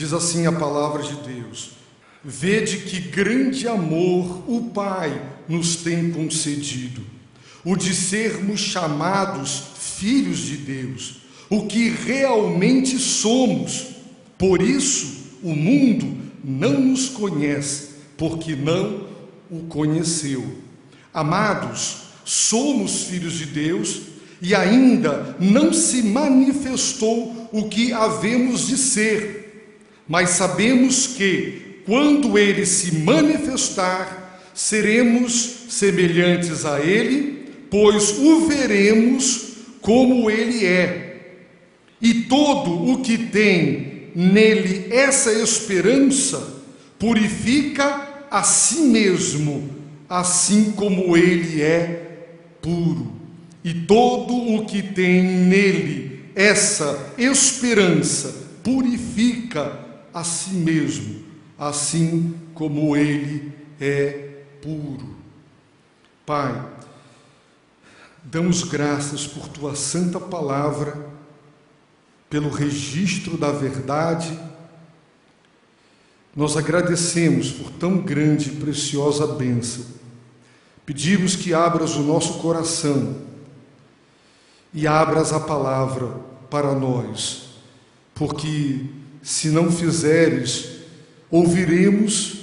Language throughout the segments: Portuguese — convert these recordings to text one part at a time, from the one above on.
Diz assim a palavra de Deus: vede que grande amor o Pai nos tem concedido, o de sermos chamados filhos de Deus, o que realmente somos. Por isso o mundo não nos conhece, porque não o conheceu. Amados, somos filhos de Deus e ainda não se manifestou o que havemos de ser, mas sabemos que, quando Ele se manifestar, seremos semelhantes a Ele, pois o veremos como Ele é. E todo o que tem nele essa esperança purifica a si mesmo, assim como Ele é puro. E todo o que tem nele essa esperança purifica a si mesmo, assim como Ele é puro. Pai, damos graças por Tua santa palavra, pelo registro da verdade. Nós agradecemos por tão grande e preciosa bênção. Pedimos que abras o nosso coração e abras a palavra para nós, porque se não fizeres, ouviremos,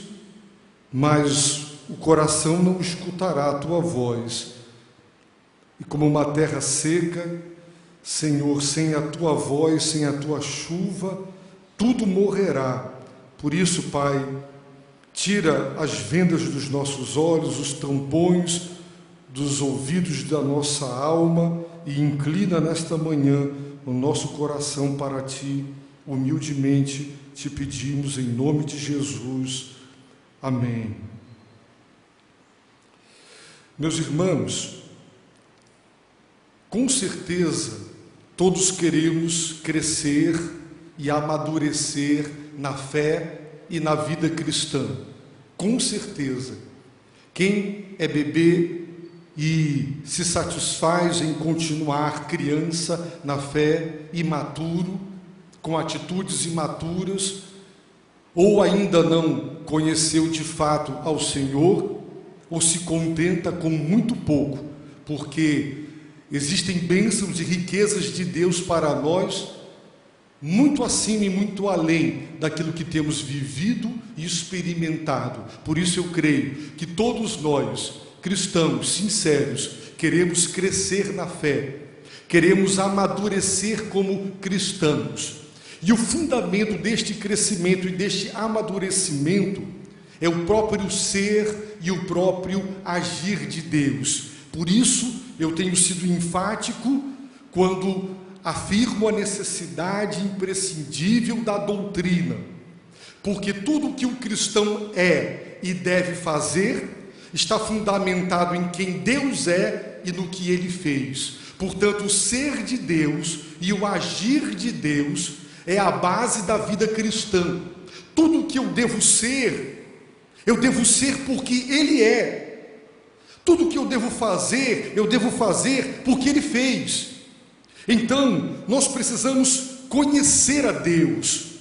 mas o coração não escutará a Tua voz. E como uma terra seca, Senhor, sem a Tua voz, sem a Tua chuva, tudo morrerá. Por isso, Pai, tira as vendas dos nossos olhos, os tampões dos ouvidos da nossa alma e inclina nesta manhã o nosso coração para Ti. Humildemente te pedimos em nome de Jesus. Amém. Meus irmãos, com certeza todos queremos crescer e amadurecer na fé e na vida cristã. Com certeza. Quem é bebê e se satisfaz em continuar criança na fé, imaturo, com atitudes imaturas, ou ainda não conheceu de fato ao Senhor, ou se contenta com muito pouco, porque existem bênçãos e riquezas de Deus para nós, muito acima e muito além daquilo que temos vivido e experimentado. Por isso eu creio que todos nós, cristãos sinceros, queremos crescer na fé, queremos amadurecer como cristãos. E o fundamento deste crescimento e deste amadurecimento é o próprio ser e o próprio agir de Deus. Por isso eu tenho sido enfático quando afirmo a necessidade imprescindível da doutrina, porque tudo o que o cristão é e deve fazer está fundamentado em quem Deus é e no que Ele fez. Portanto, o ser de Deus e o agir de Deus é a base da vida cristã. Tudo o que eu devo ser porque Ele é. Tudo o que eu devo fazer porque Ele fez. Então, nós precisamos conhecer a Deus,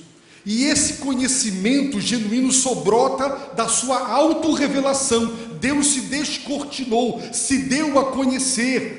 e esse conhecimento genuíno só brota da sua autorrevelação. Deus se descortinou, se deu a conhecer.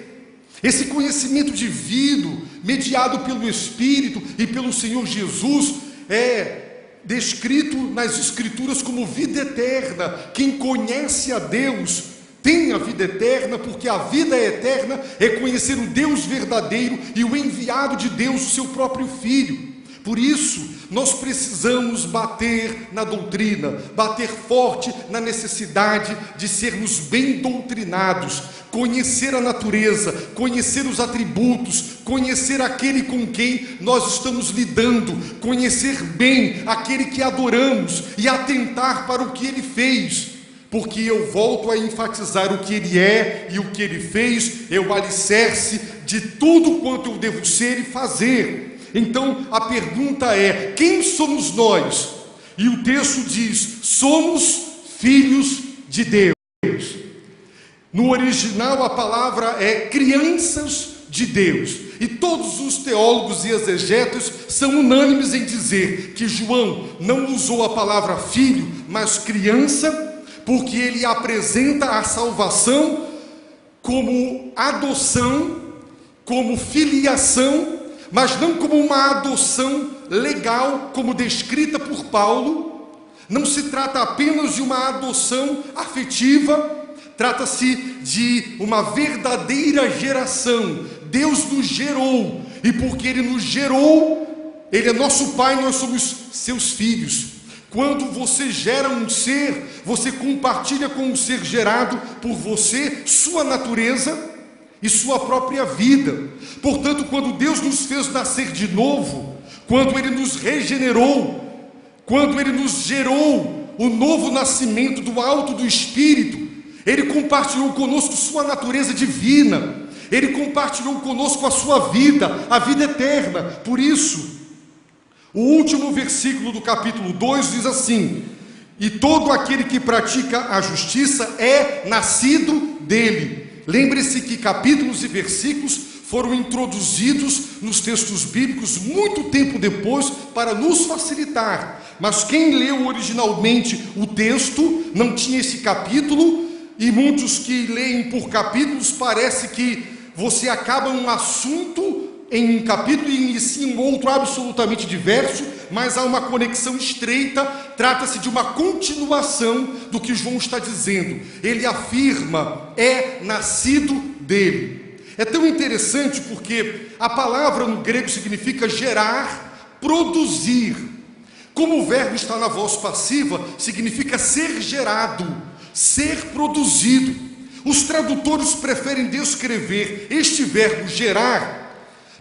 Esse conhecimento divino, mediado pelo Espírito e pelo Senhor Jesus, é descrito nas Escrituras como vida eterna. Quem conhece a Deus tem a vida eterna, porque a vida eterna é conhecer o Deus verdadeiro e o enviado de Deus, o seu próprio Filho. Por isso, nós precisamos bater na doutrina, bater forte na necessidade de sermos bem doutrinados, conhecer a natureza, conhecer os atributos, conhecer aquele com quem nós estamos lidando, conhecer bem aquele que adoramos e atentar para o que Ele fez. Porque eu volto a enfatizar: o que Ele é e o que Ele fez é o alicerce de tudo quanto eu devo ser e fazer. Então a pergunta é: quem somos nós? E o texto diz: somos filhos de Deus. No original a palavra é crianças de Deus. E todos os teólogos e exegetas são unânimes em dizer que João não usou a palavra filho, mas criança, porque ele apresenta a salvação como adoção, como filiação, mas não como uma adoção legal, como descrita por Paulo. Não se trata apenas de uma adoção afetiva, trata-se de uma verdadeira geração. Deus nos gerou, e porque Ele nos gerou, Ele é nosso Pai, nós somos seus filhos. Quando você gera um ser, você compartilha com o ser gerado por você, sua natureza e sua própria vida. Portanto, quando Deus nos fez nascer de novo, quando Ele nos regenerou, quando Ele nos gerou o novo nascimento do alto do Espírito, Ele compartilhou conosco sua natureza divina, Ele compartilhou conosco a sua vida, a vida eterna. Por isso, o último versículo do capítulo 2 diz assim: e todo aquele que pratica a justiça é nascido dele. Lembre-se que capítulos e versículos foram introduzidos nos textos bíblicos muito tempo depois para nos facilitar, mas quem leu originalmente o texto não tinha esse capítulo, e muitos que leem por capítulos parece que você acaba um assunto em um capítulo e inicia um outro absolutamente diverso, mas há uma conexão estreita. Trata-se de uma continuação do que João está dizendo. Ele afirma: é nascido dele. É tão interessante porque a palavra no grego significa gerar, produzir. Como o verbo está na voz passiva, significa ser gerado, ser produzido. Os tradutores preferem descrever este verbo gerar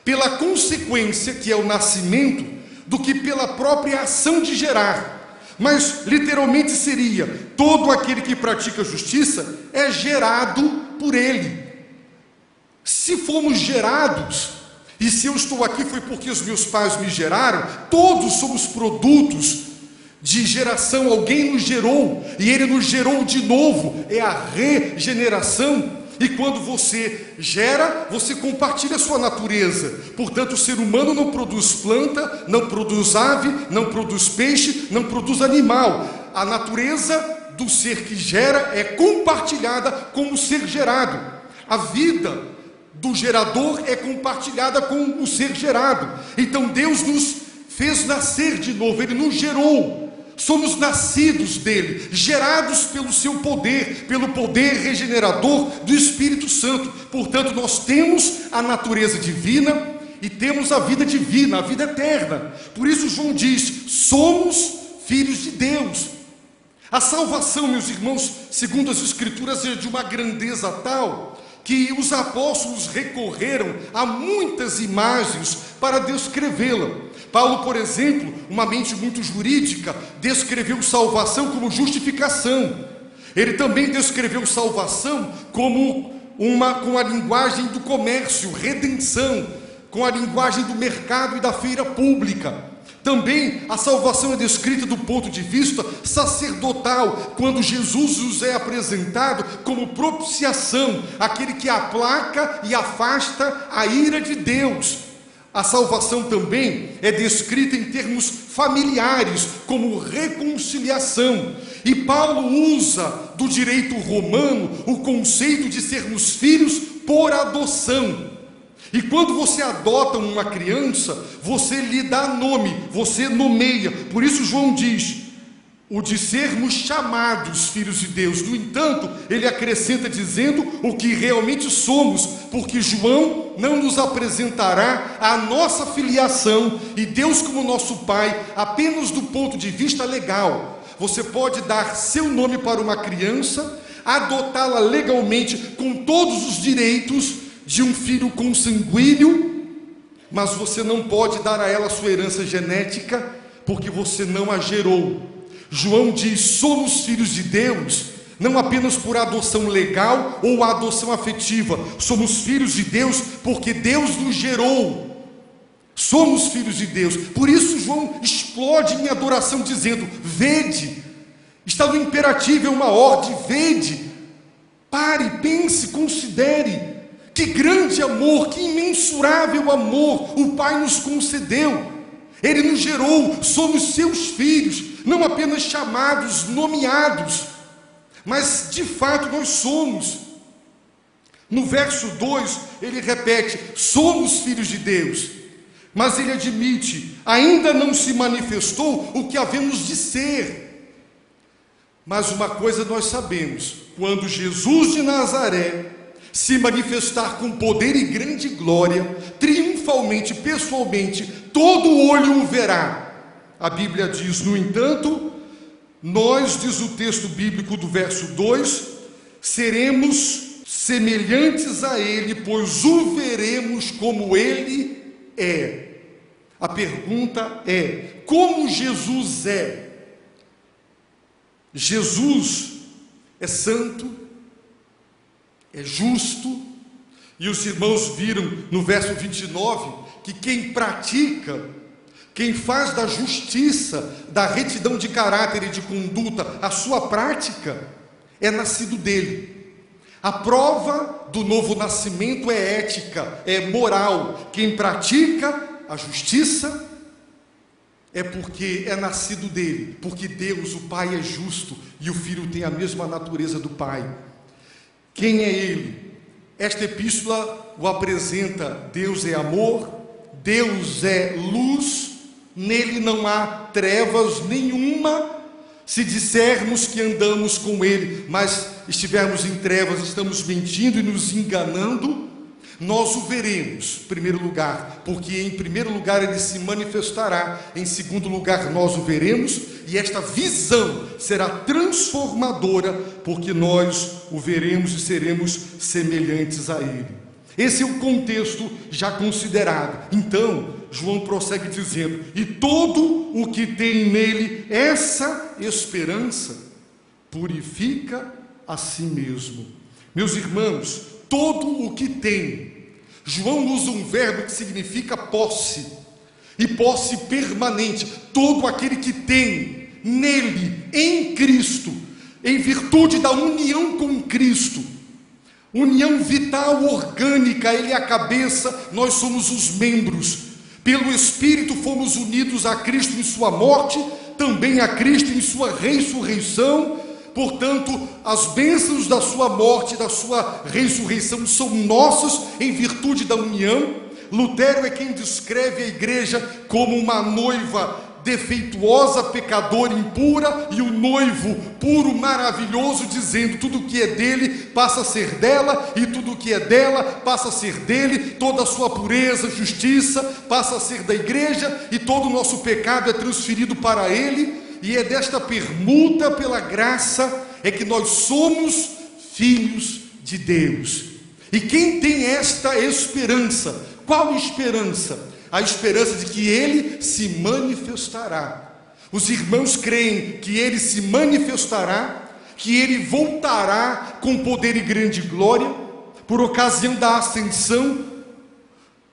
pela consequência, que é o nascimento, do que pela própria ação de gerar. Mas literalmente seria: todo aquele que pratica justiça é gerado por ele. Se fomos gerados, e se eu estou aqui foi porque os meus pais me geraram, todos somos produtos de geração. Alguém nos gerou, e Ele nos gerou de novo. É a regeneração. E quando você gera, você compartilha a sua natureza. Portanto, o ser humano não produz planta, não produz ave, não produz peixe, não produz animal. A natureza do ser que gera é compartilhada com o ser gerado. A vida do gerador é compartilhada com o ser gerado. Então Deus nos fez nascer de novo, Ele nos gerou. Somos nascidos dele, gerados pelo seu poder, pelo poder regenerador do Espírito Santo. Portanto, nós temos a natureza divina e temos a vida divina, a vida eterna. Por isso João diz: somos filhos de Deus. A salvação, meus irmãos, segundo as Escrituras, é de uma grandeza tal que os apóstolos recorreram a muitas imagens para descrevê-la. Paulo, por exemplo, uma mente muito jurídica, descreveu salvação como justificação. Ele também descreveu salvação como com a linguagem do comércio, redenção, com a linguagem do mercado e da feira pública. Também a salvação é descrita do ponto de vista sacerdotal, quando Jesus nos é apresentado como propiciação, aquele que aplaca e afasta a ira de Deus. A salvação também é descrita em termos familiares, como reconciliação. E Paulo usa do direito romano o conceito de sermos filhos por adoção. E quando você adota uma criança, você lhe dá nome, você nomeia. Por isso João diz: o de sermos chamados filhos de Deus. No entanto, ele acrescenta dizendo o que realmente somos, porque João não nos apresentará a nossa filiação e Deus como nosso Pai apenas do ponto de vista legal. Você pode dar seu nome para uma criança, adotá-la legalmente com todos os direitos de um filho consanguíneo, mas você não pode dar a ela sua herança genética, porque você não a gerou. João diz: somos filhos de Deus, não apenas por adoção legal ou adoção afetiva, somos filhos de Deus porque Deus nos gerou. Somos filhos de Deus. Por isso João explode em adoração dizendo: vede. Está no imperativo, é uma ordem: vede, pare, pense, considere. Que grande amor, que imensurável amor o Pai nos concedeu. Ele nos gerou, somos seus filhos, não apenas chamados, nomeados, mas de fato nós somos. No verso 2, ele repete: somos filhos de Deus. Mas ele admite: ainda não se manifestou o que havemos de ser. Mas uma coisa nós sabemos: quando Jesus de Nazaré se manifestar com poder e grande glória, triunfalmente, pessoalmente, todo olho o verá. A Bíblia diz, no entanto, nós, diz o texto bíblico do verso 2, seremos semelhantes a ele, pois o veremos como ele é. A pergunta é: como Jesus é? Jesus é santo, é justo, e os irmãos viram no verso 29 que quem pratica, quem faz da justiça, da retidão de caráter e de conduta a sua prática, é nascido dele. A prova do novo nascimento é ética, é moral. Quem pratica a justiça é porque é nascido dele, porque Deus, o Pai, é justo e o Filho tem a mesma natureza do Pai. Quem é ele? Esta epístola o apresenta: Deus é amor, Deus é luz, nele não há trevas nenhuma. Se dissermos que andamos com ele, mas estivermos em trevas, estamos mentindo e nos enganando. Nós o veremos, em primeiro lugar, porque em primeiro lugar ele se manifestará, em segundo lugar nós o veremos, e esta visão será transformadora, porque nós o veremos e seremos semelhantes a ele. Esse é o contexto já considerado. Então, João prossegue dizendo: e todo o que tem nele essa esperança, purifica a si mesmo. Meus irmãos, todo o que tem. João usa um verbo que significa posse, e posse permanente. Todo aquele que tem nele, em Cristo, em virtude da união com Cristo, união vital, orgânica. Ele é a cabeça, nós somos os membros. Pelo Espírito fomos unidos a Cristo em sua morte, também a Cristo em sua ressurreição. Portanto, as bênçãos da sua morte, da sua ressurreição são nossas em virtude da união. Lutero é quem descreve a igreja como uma noiva defeituosa, pecadora, impura, e o noivo puro, maravilhoso, dizendo: tudo que é dele passa a ser dela, e tudo que é dela passa a ser dele. Toda a sua pureza, justiça passa a ser da igreja, e todo o nosso pecado é transferido para ele. E é desta permuta pela graça é que nós somos filhos de Deus. E quem tem esta esperança? Qual esperança? A esperança de que ele se manifestará. Os irmãos creem que ele se manifestará, que ele voltará com poder e grande glória, por ocasião da ascensão.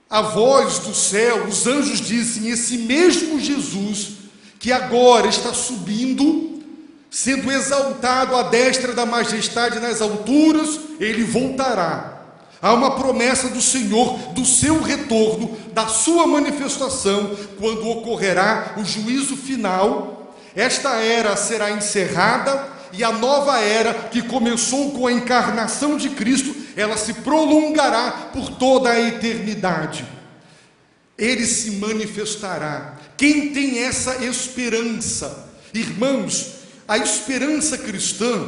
A voz do céu, os anjos dizem: esse mesmo Jesus que agora está subindo, sendo exaltado à destra da majestade nas alturas, ele voltará. Há uma promessa do Senhor, do seu retorno, da sua manifestação, quando ocorrerá o juízo final. Esta era será encerrada, e a nova era, que começou com a encarnação de Cristo, ela se prolongará por toda a eternidade. Ele se manifestará. Quem tem essa esperança? Irmãos, a esperança cristã,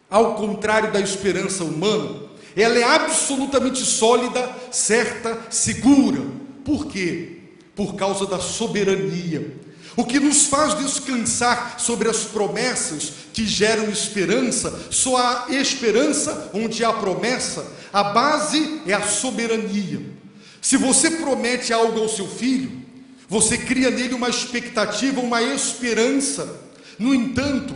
ao contrário da esperança humana, ela é absolutamente sólida, certa, segura. Por quê? Por causa da soberania. O que nos faz descansar sobre as promessas que geram esperança, só há esperança onde há promessa. A base é a soberania. Se você promete algo ao seu filho, você cria nele uma expectativa, uma esperança. No entanto,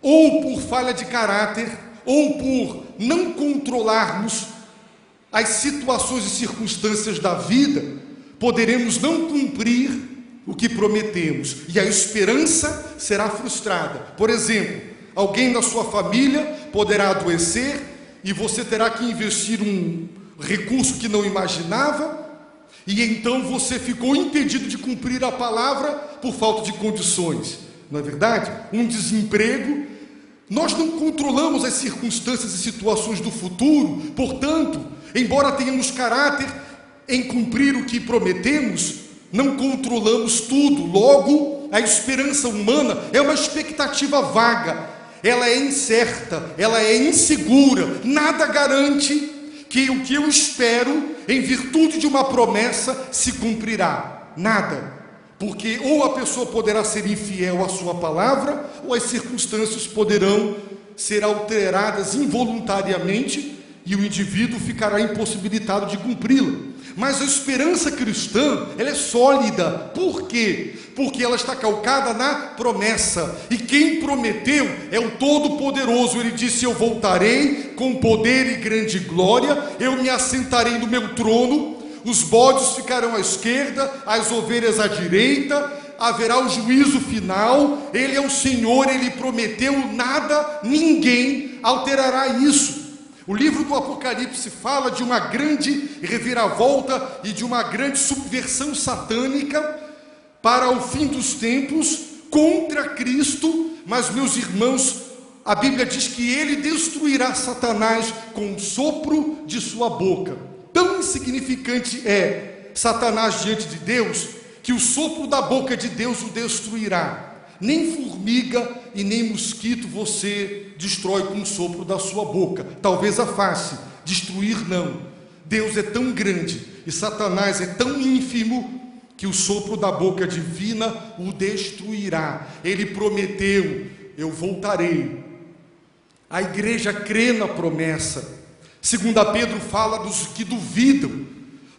ou por falha de caráter, ou por não controlarmos as situações e circunstâncias da vida, poderemos não cumprir o que prometemos, e a esperança será frustrada. Por exemplo, alguém na sua família poderá adoecer, e você terá que investir recurso que não imaginava, e então você ficou impedido de cumprir a palavra por falta de condições, não é verdade? Um desemprego. Nós não controlamos as circunstâncias e situações do futuro, portanto, embora tenhamos caráter em cumprir o que prometemos, não controlamos tudo. Logo, a esperança humana é uma expectativa vaga, ela é incerta, ela é insegura, nada garante que o que eu espero, em virtude de uma promessa, se cumprirá. Nada. Porque ou a pessoa poderá ser infiel à sua palavra, ou as circunstâncias poderão ser alteradas involuntariamente e o indivíduo ficará impossibilitado de cumpri-la. Mas a esperança cristã, ela é sólida. Por quê? Porque ela está calcada na promessa. E quem prometeu é o Todo-Poderoso. Ele disse: eu voltarei com poder e grande glória, eu me assentarei no meu trono, os bodes ficarão à esquerda, as ovelhas à direita, haverá o juízo final. Ele é o Senhor, Ele prometeu, nada, ninguém alterará isso. O livro do Apocalipse fala de uma grande reviravolta e de uma grande subversão satânica para o fim dos tempos contra Cristo, mas, meus irmãos, a Bíblia diz que Ele destruirá Satanás com o sopro de sua boca. Tão insignificante é Satanás diante de Deus, que o sopro da boca de Deus o destruirá. Nem formiga e nem mosquito você destrói com o sopro da sua boca. Talvez a face, destruir não. Deus é tão grande e Satanás é tão ínfimo que o sopro da boca divina o destruirá. Ele prometeu: eu voltarei. A igreja crê na promessa. 2 Pedro fala dos que duvidam,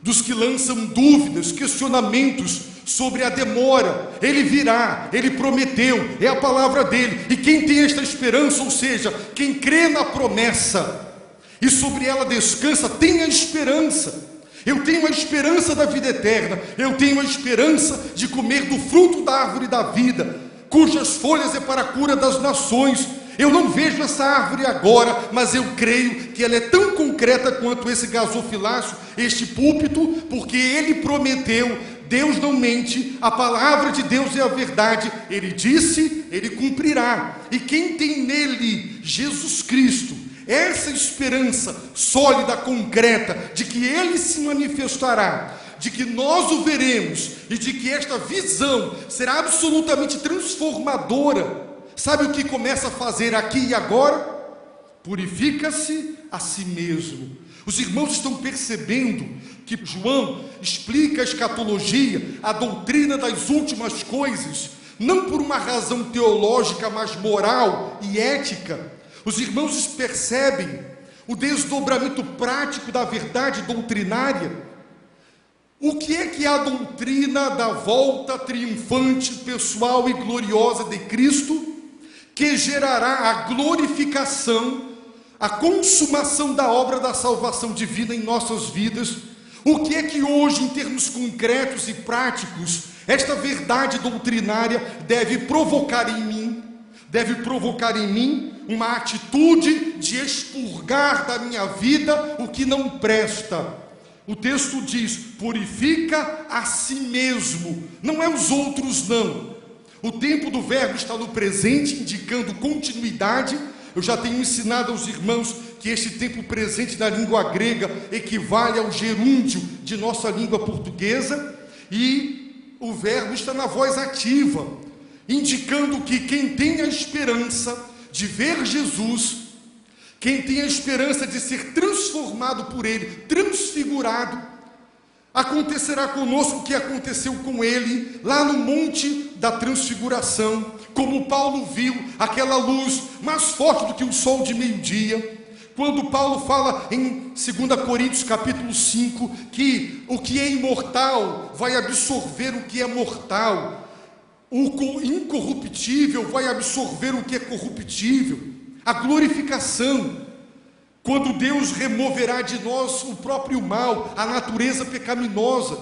dos que lançam dúvidas, questionamentos sobre a demora. Ele virá, Ele prometeu, é a palavra dele. E quem tem esta esperança, ou seja, quem crê na promessa e sobre ela descansa, tem a esperança. Eu tenho a esperança da vida eterna, eu tenho a esperança de comer do fruto da árvore da vida, cujas folhas é para a cura das nações. Eu não vejo essa árvore agora, mas eu creio que ela é tão concreta quanto esse gasofilácio, este púlpito, porque Ele prometeu. Deus não mente, a palavra de Deus é a verdade. Ele disse, Ele cumprirá. E quem tem nele Jesus Cristo, essa esperança sólida, concreta, de que Ele se manifestará, de que nós o veremos, e de que esta visão será absolutamente transformadora. Sabe o que começa a fazer aqui e agora? Purifica-se a si mesmo. Os irmãos estão percebendo que João explica a escatologia, a doutrina das últimas coisas, não por uma razão teológica, mas moral e ética. Os irmãos percebem o desdobramento prático da verdade doutrinária. O que é a doutrina da volta triunfante, pessoal e gloriosa de Cristo, que gerará a glorificação, a consumação da obra da salvação divina em nossas vidas? O que é que hoje, em termos concretos e práticos, esta verdade doutrinária deve provocar em mim? Deve provocar em mim uma atitude de expurgar da minha vida o que não presta. O texto diz: purifica a si mesmo, não é os outros não. O tempo do verbo está no presente, indicando continuidade. Eu já tenho ensinado aos irmãos que este tempo presente na língua grega equivale ao gerúndio de nossa língua portuguesa, e o verbo está na voz ativa, indicando que quem tem a esperança de ver Jesus, quem tem a esperança de ser transformado por Ele, transfigurado, acontecerá conosco o que aconteceu com ele lá no Monte da Transfiguração, como Paulo viu aquela luz mais forte do que o sol de meio-dia. Quando Paulo fala em 2 Coríntios capítulo 5, que o que é imortal vai absorver o que é mortal, o incorruptível vai absorver o que é corruptível, a glorificação, quando Deus removerá de nós o próprio mal, a natureza pecaminosa.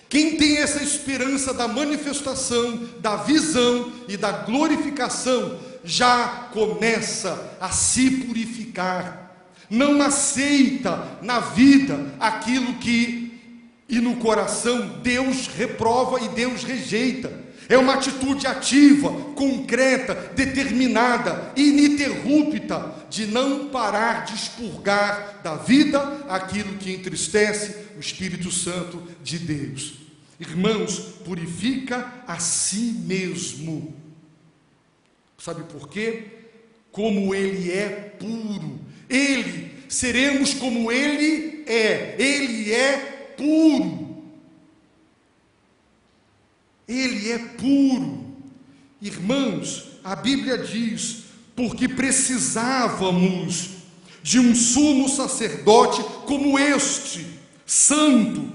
Quem tem essa esperança da manifestação, da visão e da glorificação, já começa a se purificar, não aceita na vida aquilo que, e no coração, Deus reprova e Deus rejeita. É uma atitude ativa, concreta, determinada, ininterrupta, de não parar de expurgar da vida aquilo que entristece o Espírito Santo de Deus. Irmãos, purifica a si mesmo. Sabe por quê? Como Ele é puro. Seremos como Ele é puro. Ele é puro. Irmãos, a Bíblia diz, porque precisávamos de um sumo sacerdote como este, santo,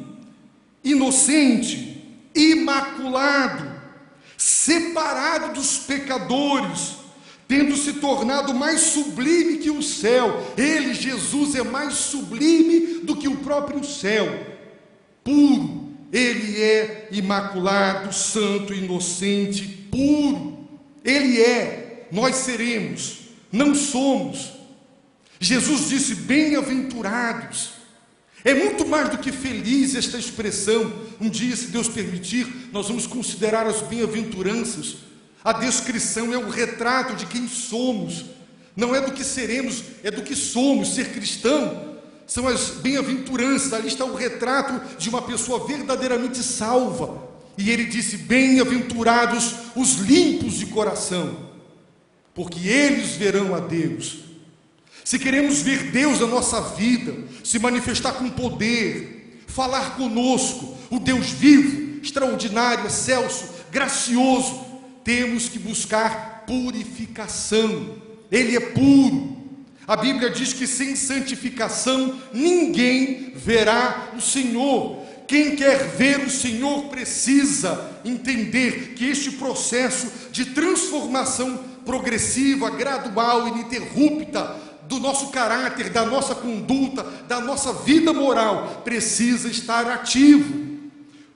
inocente, imaculado, separado dos pecadores, tendo se tornado mais sublime que o céu. Ele, Jesus, é mais sublime do que o próprio céu, puro. Ele é imaculado, santo, inocente, puro. Ele é, nós seremos, não somos. Jesus disse, bem-aventurados. É muito mais do que feliz esta expressão. Um dia, se Deus permitir, nós vamos considerar as bem-aventuranças. A descrição é o retrato de quem somos. Não é do que seremos, é do que somos. Ser cristão são as bem-aventuranças. Ali está o retrato de uma pessoa verdadeiramente salva. E ele disse, bem-aventurados os limpos de coração, porque eles verão a Deus. Se queremos ver Deus na nossa vida, se manifestar com poder, falar conosco, o Deus vivo, extraordinário, excelso, gracioso, temos que buscar purificação. Ele é puro. A Bíblia diz que sem santificação ninguém verá o Senhor. Quem quer ver o Senhor precisa entender que este processo de transformação progressiva, gradual, ininterrupta do nosso caráter, da nossa conduta, da nossa vida moral, precisa estar ativo.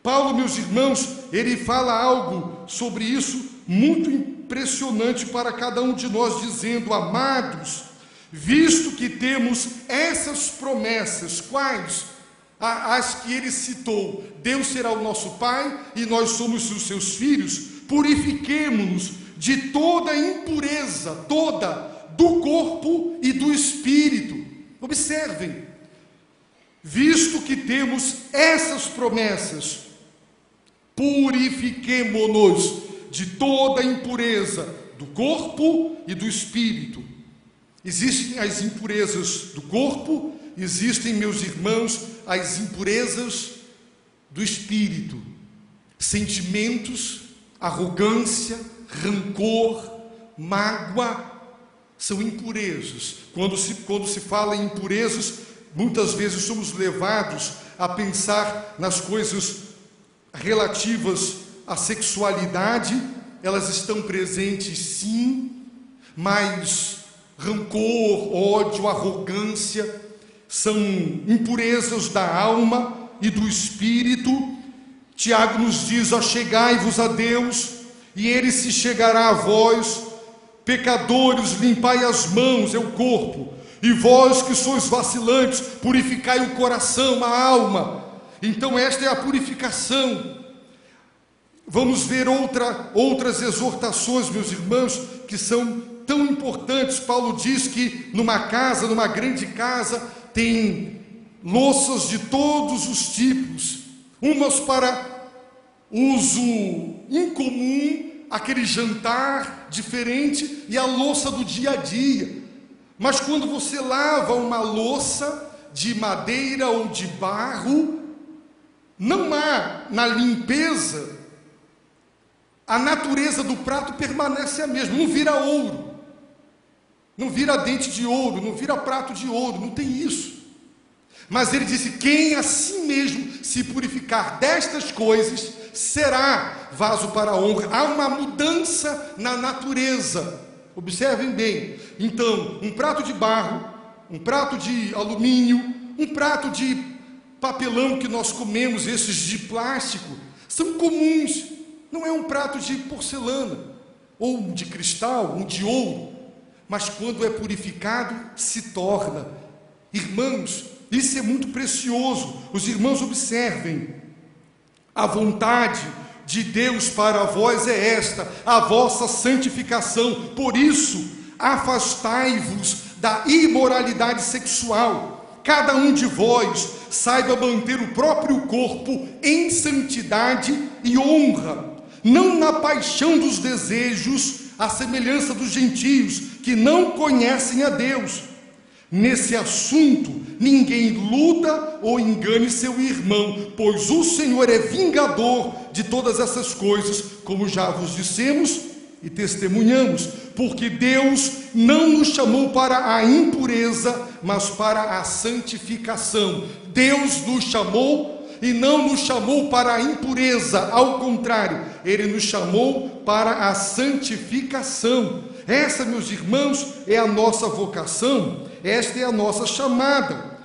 Paulo, meus irmãos, ele fala algo sobre isso muito impressionante para cada um de nós, dizendo, amados, visto que temos essas promessas, quais? As que ele citou, Deus será o nosso Pai e nós somos os seus filhos, purifiquemo-nos de toda impureza, toda, do corpo e do espírito. Observem, visto que temos essas promessas, purifiquemo-nos de toda impureza do corpo e do espírito. Existem as impurezas do corpo, existem, meus irmãos, as impurezas do espírito, sentimentos, arrogância, rancor, mágoa, são impurezas. Quando se fala em impurezas, muitas vezes somos levados a pensar nas coisas relativas à sexualidade. Elas estão presentes sim, mas rancor, ódio, arrogância são impurezas da alma e do espírito. Tiago nos diz, achegai-vos a Deus e Ele se chegará a vós. Pecadores, limpai as mãos, é o corpo, e vós que sois vacilantes, purificai o coração, a alma. Então esta é a purificação. Vamos ver outras exortações, meus irmãos, que são tão importantes. Paulo diz que numa grande casa, tem louças de todos os tipos, umas para uso incomum, aquele jantar diferente, e a louça do dia a dia. Mas quando você lava uma louça de madeira ou de barro, não há na limpeza, a natureza do prato permanece a mesma, não vira ouro, não vira dente de ouro, não vira prato de ouro, não tem isso. Mas ele disse, quem a si mesmo se purificar destas coisas, será vaso para a honra. Há uma mudança na natureza. Observem bem. Então, um prato de barro, um prato de alumínio, um prato de papelão que nós comemos, esses de plástico, são comuns. Não é um prato de porcelana, ou de cristal, ou de ouro. Mas quando é purificado, se torna Irmãos, isso é muito precioso. Os irmãos observem. A vontade de Deus para vós é esta, a vossa santificação. Por isso, afastai-vos da imoralidade sexual. Cada um de vós saiba manter o próprio corpo em santidade e honra, não na paixão dos desejos, à semelhança dos gentios, que não conhecem a Deus. Nesse assunto, ninguém luta ou engane seu irmão, pois o Senhor é vingador de todas essas coisas, como já vos dissemos e testemunhamos, porque Deus não nos chamou para a impureza, mas para a santificação. Deus nos chamou e não nos chamou para a impureza, ao contrário, Ele nos chamou para a santificação. Essa, meus irmãos, é a nossa vocação, esta é a nossa chamada.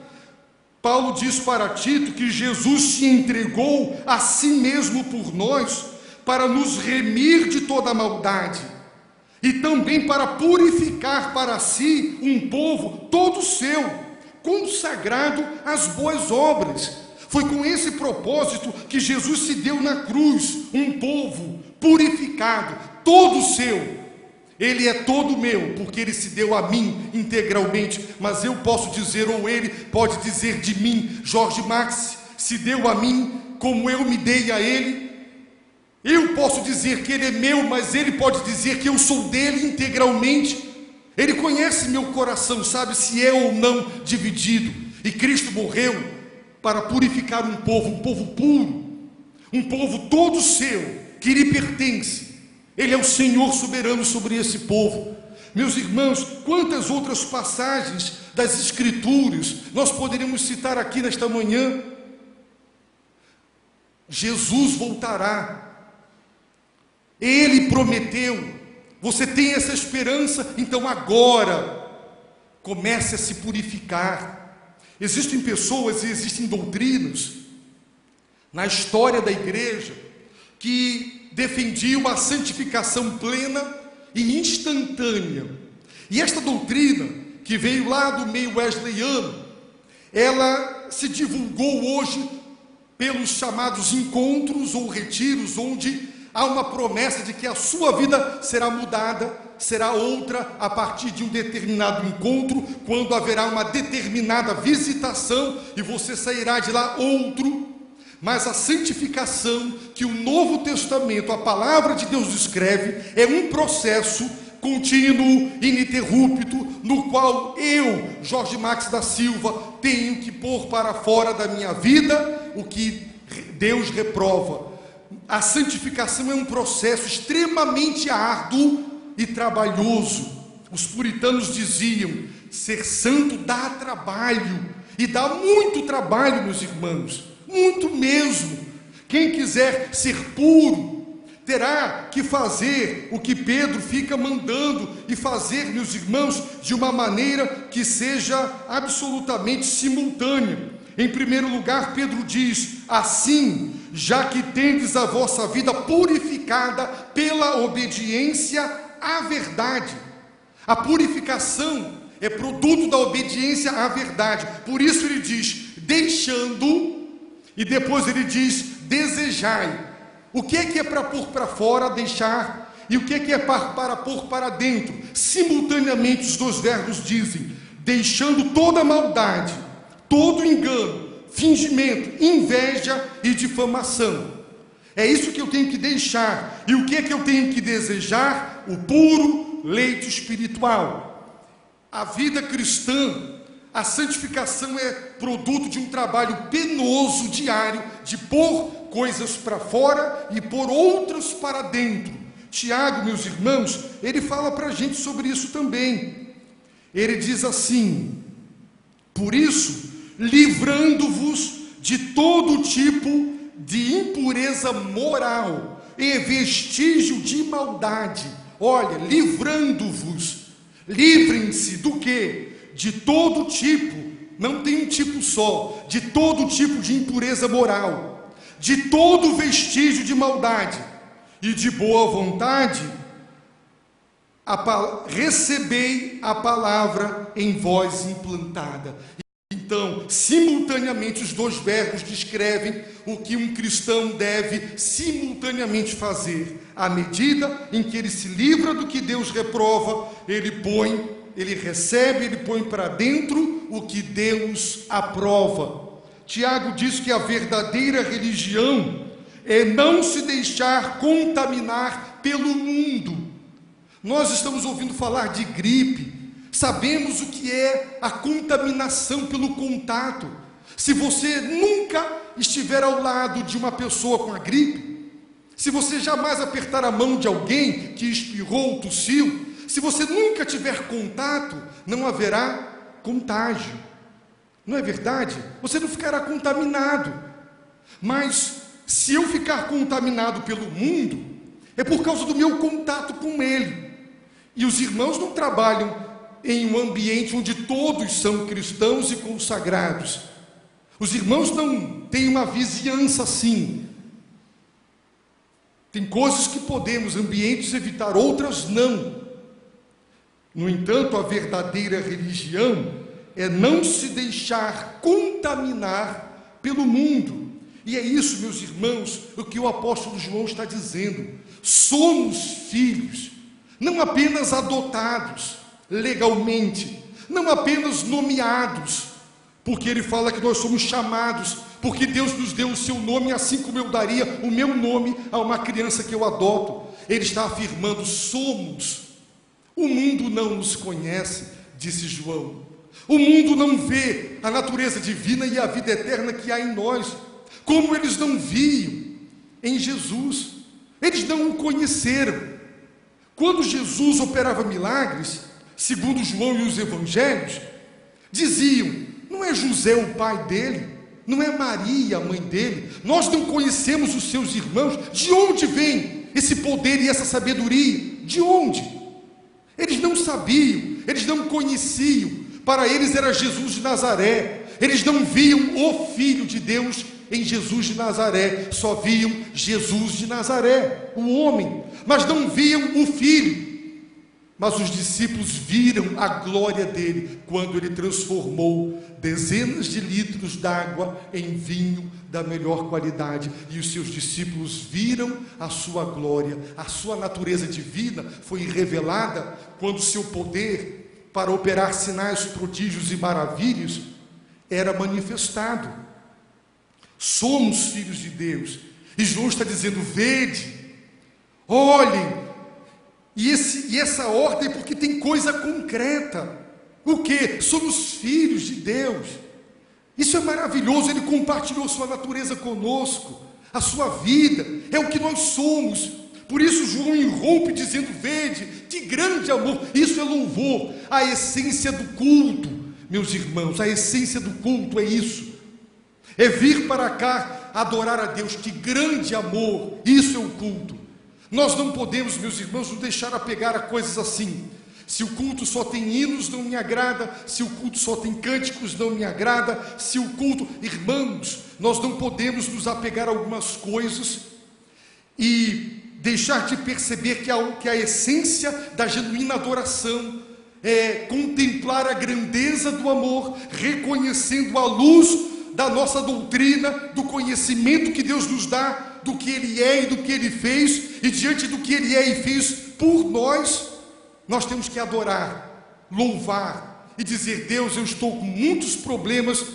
Paulo diz para Tito que Jesus se entregou a si mesmo por nós, para nos remir de toda maldade, e também para purificar para si um povo todo seu, consagrado às boas obras. Foi com esse propósito que Jesus se deu na cruz, um povo purificado, todo seu. Ele é todo meu, porque Ele se deu a mim integralmente, mas eu posso dizer, ou Ele pode dizer de mim, Jorge Max, se deu a mim como eu me dei a Ele. Eu posso dizer que Ele é meu, mas Ele pode dizer que eu sou dele integralmente. Ele conhece meu coração, sabe se é ou não dividido. E Cristo morreu para purificar um povo puro, um povo todo seu, que lhe pertence. Ele é o Senhor soberano sobre esse povo. Meus irmãos, quantas outras passagens das Escrituras nós poderíamos citar aqui nesta manhã? Jesus voltará. Ele prometeu. Você tem essa esperança? Então agora comece a se purificar. Existem pessoas e existem doutrinas na história da igreja que defendiam a santificação plena e instantânea. E esta doutrina, que veio lá do meio wesleyano, ela se divulgou hoje pelos chamados encontros ou retiros, onde há uma promessa de que a sua vida será mudada, será outra a partir de um determinado encontro, quando haverá uma determinada visitação e você sairá de lá outro. Mas a santificação que o Novo Testamento, a palavra de Deus descreve, é um processo contínuo, ininterrupto, no qual eu, Jorge Max da Silva, tenho que pôr para fora da minha vida o que Deus reprova. A santificação é um processo extremamente árduo e trabalhoso. Os puritanos diziam, ser santo dá trabalho, e dá muito trabalho, meus irmãos, muito mesmo. Quem quiser ser puro, terá que fazer o que Pedro fica mandando, e fazer, meus irmãos, de uma maneira que seja absolutamente simultânea. Em primeiro lugar, Pedro diz, assim, já que tendes a vossa vida purificada pela obediência à verdade. A purificação é produto da obediência à verdade. Por isso ele diz, deixando, e depois ele diz, desejai. O que é para pôr para fora, deixar, e o que é para pôr para dentro? Simultaneamente os dois verbos dizem, deixando toda maldade, todo engano, fingimento, inveja e difamação. É isso que eu tenho que deixar. E o que é que eu tenho que desejar? O puro leite espiritual. A vida cristã, a santificação é produto de um trabalho penoso diário, de pôr coisas para fora e pôr outras para dentro. Tiago, meus irmãos, ele fala para a gente sobre isso também. Ele diz assim, por isso, livrando-vos de todo tipo de impureza moral e vestígio de maldade. Olha, livrando-vos, livrem-se do quê? De todo tipo, não tem um tipo só, de todo tipo de impureza moral, de todo vestígio de maldade, e de boa vontade, recebei a palavra em vós implantada. Então, simultaneamente, os dois verbos descrevem o que um cristão deve simultaneamente fazer. À medida em que ele se livra do que Deus reprova, ele recebe, ele põe para dentro o que Deus aprova. Tiago diz que a verdadeira religião é não se deixar contaminar pelo mundo. Nós estamos ouvindo falar de gripe, sabemos o que é a contaminação pelo contato. Se você nunca estiver ao lado de uma pessoa com a gripe, se você jamais apertar a mão de alguém que espirrou ou tossiu, se você nunca tiver contato, não haverá contágio. Não é verdade? Você não ficará contaminado. Mas se eu ficar contaminado pelo mundo, é por causa do meu contato com ele. E os irmãos não trabalham em um ambiente onde todos são cristãos e consagrados. Os irmãos não têm uma vizinhança assim. Tem coisas que podemos, ambientes, evitar, outras não. No entanto, a verdadeira religião é não se deixar contaminar pelo mundo. E é isso, meus irmãos, o que o apóstolo João está dizendo. Somos filhos, não apenas adotados legalmente, não apenas nomeados, porque ele fala que nós somos chamados, porque Deus nos deu o seu nome, assim como eu daria o meu nome a uma criança que eu adoto. Ele está afirmando: somos. O mundo não nos conhece, disse João. O mundo não vê a natureza divina e a vida eterna que há em nós, como eles não viam em Jesus. Eles não o conheceram. Quando Jesus operava milagres, segundo João e os evangelhos, diziam: não é José o pai dele? Não é Maria a mãe dele? Nós não conhecemos os seus irmãos? De onde vem esse poder e essa sabedoria? De onde? Eles não sabiam, eles não conheciam. Para eles era Jesus de Nazaré. Eles não viam o Filho de Deus em Jesus de Nazaré, só viam Jesus de Nazaré, o homem, mas não viam o Filho. Mas os discípulos viram a glória dele quando ele transformou dezenas de litros d'água em vinho da melhor qualidade, e os seus discípulos viram a sua glória. A sua natureza divina foi revelada quando seu poder para operar sinais, prodígios e maravilhas era manifestado. Somos filhos de Deus, e João está dizendo: vede, olhem. E essa ordem, porque tem coisa concreta. O que? Somos filhos de Deus. Isso é maravilhoso. Ele compartilhou sua natureza conosco, a sua vida, é o que nós somos. Por isso João irrompe dizendo: vede, que grande amor. Isso é louvor, a essência do culto, meus irmãos. A essência do culto é isso, é vir para cá adorar a Deus. Que grande amor, isso é o culto. Nós não podemos, meus irmãos, nos deixar apegar a coisas assim. Se o culto só tem hinos, não me agrada. Se o culto só tem cânticos, não me agrada. Se o culto... Irmãos, nós não podemos nos apegar a algumas coisas e deixar de perceber que a essência da genuína adoração é contemplar a grandeza do amor, reconhecendo a luz da nossa doutrina, do conhecimento que Deus nos dá, do que Ele é e do que Ele fez, e diante do que Ele é e fez por nós, nós temos que adorar, louvar e dizer: Deus, eu estou com muitos problemas,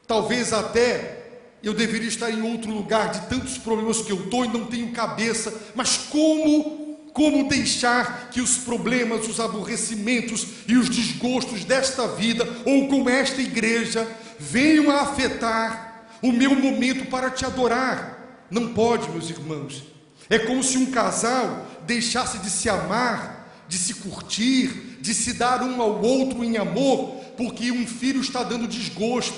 talvez até eu deveria estar em outro lugar de tantos problemas que eu estou e não tenho cabeça, mas como deixar que os problemas, os aborrecimentos e os desgostos desta vida, ou com esta igreja, venham a afetar o meu momento para te adorar? Não pode, meus irmãos. É como se um casal deixasse de se amar, de se curtir, de se dar um ao outro em amor, porque um filho está dando desgosto,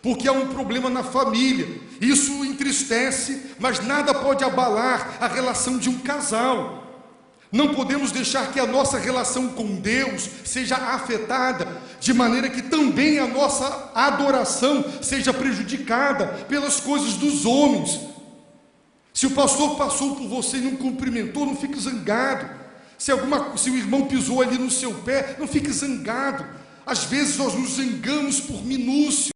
porque há um problema na família. Isso entristece, mas nada pode abalar a relação de um casal. Não podemos deixar que a nossa relação com Deus seja afetada, de maneira que também a nossa adoração seja prejudicada pelas coisas dos homens. Se o pastor passou por você e não cumprimentou, não fique zangado. Se o irmão pisou ali no seu pé, não fique zangado. Às vezes nós nos zangamos por minúcia.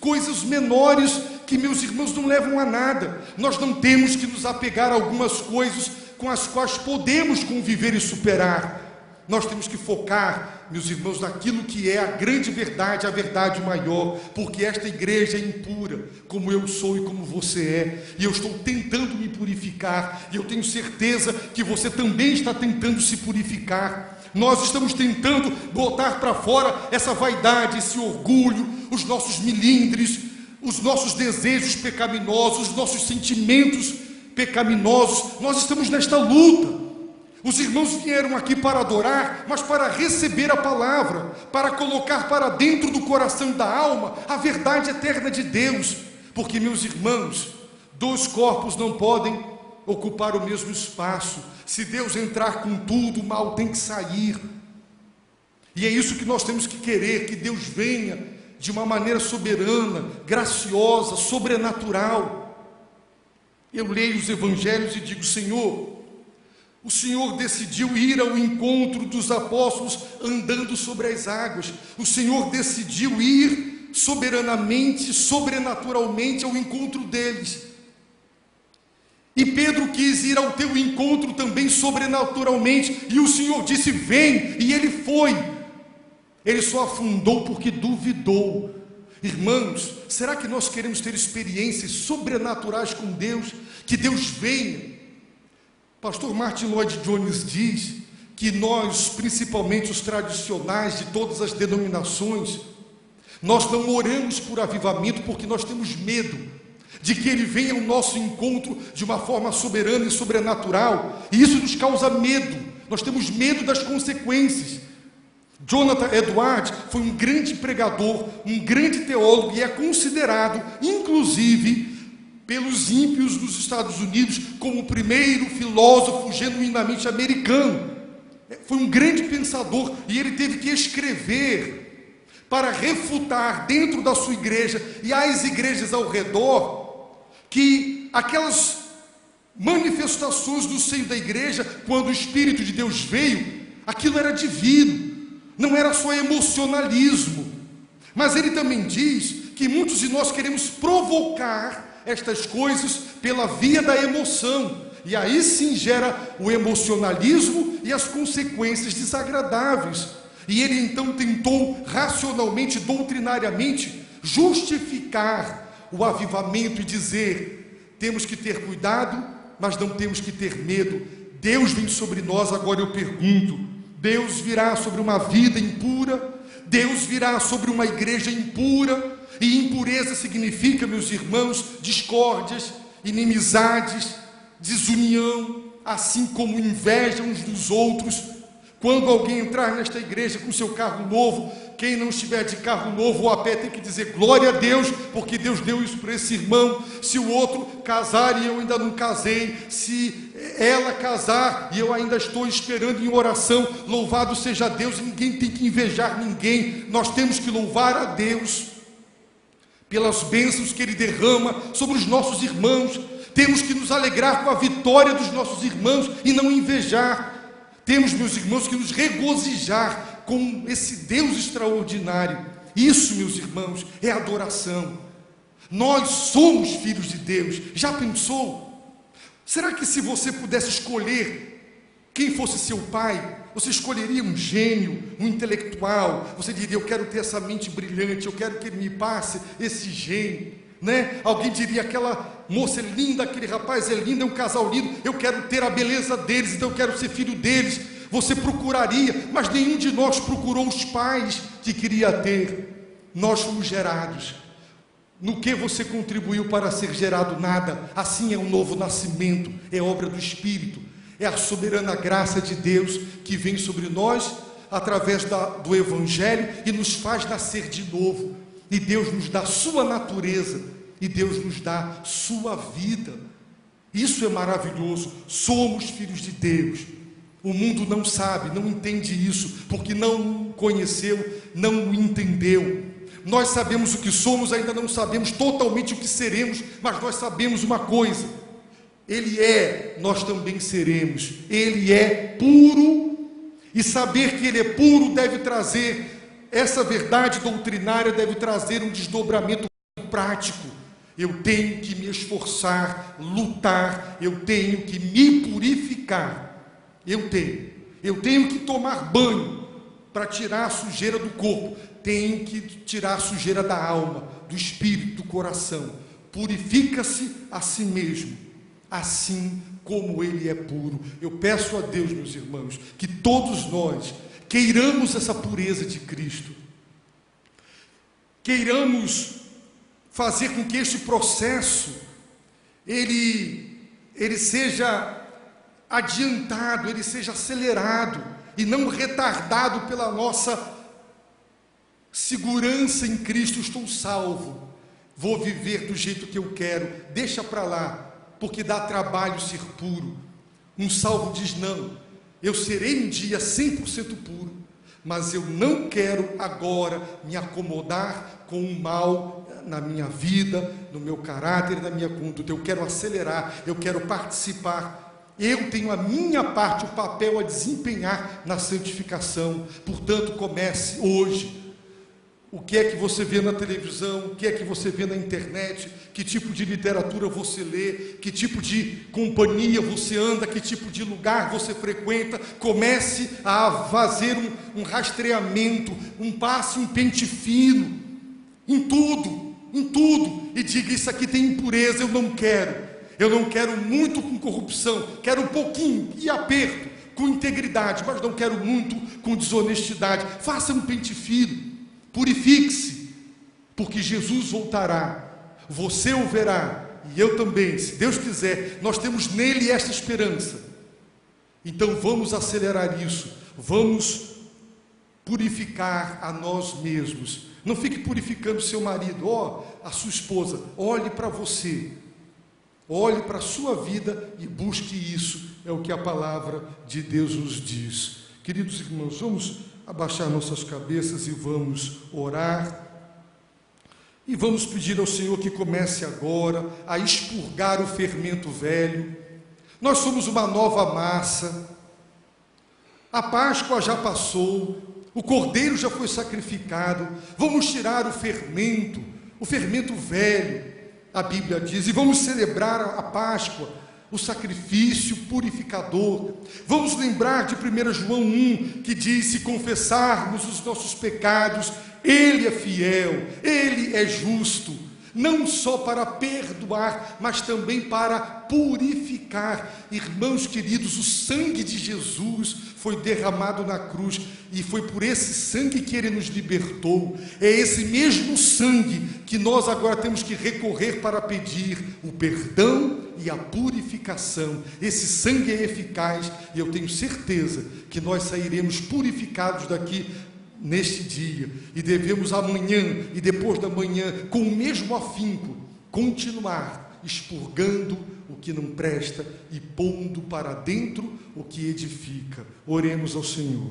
coisas menores que, meus irmãos, não levam a nada. Nós não temos que nos apegar a algumas coisas com as quais podemos conviver e superar. Nós temos que focar, meus irmãos, naquilo que é a grande verdade, a verdade maior, porque esta igreja é impura, como eu sou e como você é, e eu estou tentando me purificar, e eu tenho certeza que você também está tentando se purificar. Nós estamos tentando botar para fora essa vaidade, esse orgulho, os nossos milindres, os nossos desejos pecaminosos, os nossos sentimentos pecaminosos. Nós estamos nesta luta. Os irmãos vieram aqui para adorar, mas para receber a palavra, para colocar para dentro do coração e da alma a verdade eterna de Deus. Porque, meus irmãos, dois corpos não podem ocupar o mesmo espaço. Se Deus entrar com tudo, o mal tem que sair. E é isso que nós temos que querer, que Deus venha de uma maneira soberana, graciosa, sobrenatural. Eu leio os evangelhos e digo: Senhor, o Senhor decidiu ir ao encontro dos apóstolos andando sobre as águas. O Senhor decidiu ir soberanamente, sobrenaturalmente ao encontro deles. E Pedro quis ir ao teu encontro também sobrenaturalmente, e o Senhor disse: vem, e ele foi. Ele só afundou porque duvidou. Irmãos, será que nós queremos ter experiências sobrenaturais com Deus? Que Deus venha. Pastor Martin Lloyd-Jones diz que nós, principalmente os tradicionais de todas as denominações, nós não oramos por avivamento porque nós temos medo de que ele venha ao nosso encontro de uma forma soberana e sobrenatural, e isso nos causa medo. Nós temos medo das consequências. Jonathan Edwards foi um grande pregador, um grande teólogo, e é considerado, inclusive, pelos ímpios dos Estados Unidos, como o primeiro filósofo genuinamente americano. Foi um grande pensador, e ele teve que escrever para refutar dentro da sua igreja e as igrejas ao redor, que aquelas manifestações do seio da igreja, quando o Espírito de Deus veio, aquilo era divino, não era só emocionalismo. Mas ele também diz que muitos de nós queremos provocar estas coisas pela via da emoção, e aí sim gera o emocionalismo e as consequências desagradáveis. E ele então tentou racionalmente, doutrinariamente, justificar o avivamento e dizer: temos que ter cuidado, mas não temos que ter medo. Deus vem sobre nós. Agora eu pergunto: Deus virá sobre uma vida impura? Deus virá sobre uma igreja impura? E impureza significa, meus irmãos, discórdias, inimizades, desunião, assim como inveja uns dos outros. Quando alguém entrar nesta igreja com seu carro novo, quem não estiver de carro novo ou a pé tem que dizer glória a Deus, porque Deus deu isso para esse irmão. Se o outro casar e eu ainda não casei, se ela casar e eu ainda estou esperando em oração, louvado seja Deus. Ninguém tem que invejar ninguém. Nós temos que louvar a Deus pelas bênçãos que Ele derrama sobre os nossos irmãos. Temos que nos alegrar com a vitória dos nossos irmãos e não invejar. Temos, meus irmãos, que nos regozijar com esse Deus extraordinário. Isso, meus irmãos, é adoração. Nós somos filhos de Deus. Já pensou? Será que se você pudesse escolher quem fosse seu pai, você escolheria um gênio, um intelectual? Você diria: eu quero ter essa mente brilhante, eu quero que ele me passe esse gênio, né? Alguém diria: aquela moça é linda, aquele rapaz é lindo, é um casal lindo, eu quero ter a beleza deles, então eu quero ser filho deles. Você procuraria, mas nenhum de nós procurou os pais que queria ter. Nós fomos gerados. No que você contribuiu para ser gerado? Nada. Assim é o novo nascimento, é obra do Espírito. É a soberana graça de Deus que vem sobre nós através do Evangelho e nos faz nascer de novo. E Deus nos dá sua natureza, e Deus nos dá sua vida. Isso é maravilhoso. Somos filhos de Deus. O mundo não sabe, não entende isso, porque não conheceu, não o entendeu. Nós sabemos o que somos, ainda não sabemos totalmente o que seremos, mas nós sabemos uma coisa: Ele é, nós também seremos. Ele é puro, e saber que Ele é puro deve trazer, essa verdade doutrinária deve trazer um desdobramento prático. Eu tenho que me esforçar, lutar, eu tenho que me purificar. Eu tenho que tomar banho para tirar a sujeira do corpo. Tenho que tirar a sujeira da alma, do espírito, do coração. Purifica-se a si mesmo, assim como ele é puro. Eu peço a Deus, meus irmãos, que todos nós queiramos essa pureza de Cristo. Queiramos fazer com que este processo ele seja adiantado, ele seja acelerado e não retardado pela nossa segurança em Cristo. Estou salvo, vou viver do jeito que eu quero, deixa para lá, porque dá trabalho ser puro. Um salvo diz: não, eu serei um dia 100% puro, mas eu não quero agora me acomodar com o mal na minha vida, no meu caráter, na minha conduta. Eu quero acelerar, eu quero participar. Eu tenho a minha parte, o papel a desempenhar na santificação. Portanto, comece hoje. O que é que você vê na televisão? O que é que você vê na internet? Que tipo de literatura você lê? Que tipo de companhia você anda? Que tipo de lugar você frequenta? Comece a fazer um rastreamento, um passe, um pente fino em tudo, e diga: isso aqui tem impureza, eu não quero muito com corrupção, quero um pouquinho e aperto com integridade, mas não quero muito com desonestidade. Faça um pente fino. Purifique-se, porque Jesus voltará, você o verá, e eu também, se Deus quiser. Nós temos nele esta esperança. Então vamos acelerar isso, vamos purificar a nós mesmos. Não fique purificando seu marido, a sua esposa. Olhe para você, olhe para a sua vida e busque isso. É o que a palavra de Deus nos diz. Queridos irmãos, vamos abaixar nossas cabeças e vamos orar. E vamos pedir ao Senhor que comece agora a expurgar o fermento velho. Nós somos uma nova massa. A Páscoa já passou, o Cordeiro já foi sacrificado. Vamos tirar o fermento velho, a Bíblia diz, e vamos celebrar a Páscoa, o sacrifício purificador. Vamos lembrar de 1 João 1, que diz: se confessarmos os nossos pecados, Ele é fiel, Ele é justo, não só para perdoar, mas também para purificar. Irmãos queridos, o sangue de Jesus foi derramado na cruz, e foi por esse sangue que Ele nos libertou. É esse mesmo sangue que nós agora temos que recorrer para pedir o perdão e a purificação. Esse sangue é eficaz, e eu tenho certeza que nós sairemos purificados daqui neste dia, e devemos amanhã e depois da manhã, com o mesmo afinco, continuar expurgando o que não presta e pondo para dentro o que edifica. Oremos ao Senhor.